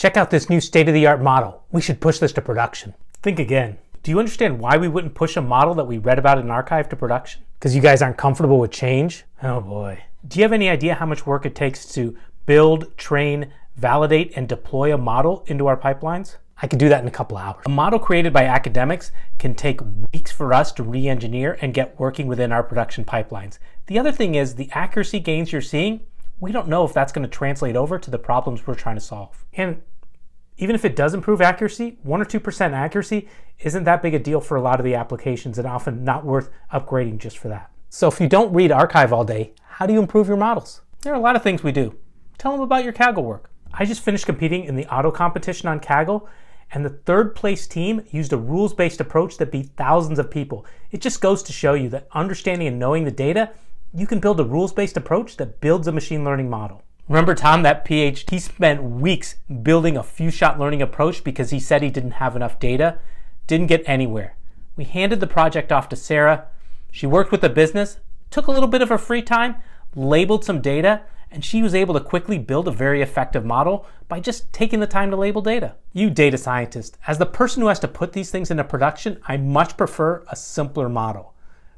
check out this new state-of-the-art model. We should push this to production. Think again. Do you understand why we wouldn't push a model that we read about in archive to production? Because you guys aren't comfortable with change? Oh boy. Do you have any idea how much work it takes to build, train, validate, and deploy a model into our pipelines? I could do that in a couple hours. A model created by academics can take weeks for us to re-engineer and get working within our production pipelines. The other thing is the accuracy gains you're seeing, we don't know if that's going to translate over to the problems we're trying to solve. And even if it does improve accuracy, 1 or 2% accuracy isn't that big a deal for a lot of the applications and often not worth upgrading just for that. So if you don't read archive all day, how do you improve your models? There are a lot of things we do. Tell them about your Kaggle work. I just finished competing in the auto competition on Kaggle, and the third place team used a rules-based approach that beat thousands of people. It just goes to show you that understanding and knowing the data, you can build a rules-based approach that builds a machine learning model. Remember Tom, that PhD, he spent weeks building a few-shot learning approach because he said he didn't have enough data, didn't get anywhere. We handed the project off to Sarah. She worked with the business, took a little bit of her free time, labeled some data, and she was able to quickly build a very effective model by just taking the time to label data. You data scientist, as the person who has to put these things into production, I much prefer a simpler model.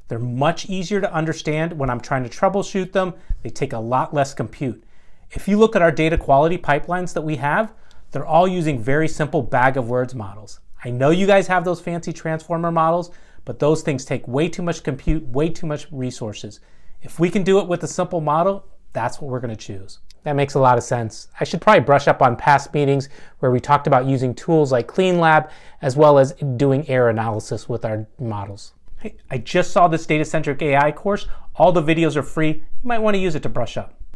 They're much easier to understand when I'm trying to troubleshoot them. They take a lot less compute. If you look at our data quality pipelines that we have, they're all using very simple bag of words models. I know you guys have those fancy transformer models, but those things take way too much compute, way too much resources. If we can do it with a simple model, that's what we're going to choose. That makes a lot of sense. I should probably brush up on past meetings where we talked about using tools like CleanLab as well as doing error analysis with our models. Hey, I just saw this Centric AI course. All the videos are free. You might want to use it to brush up.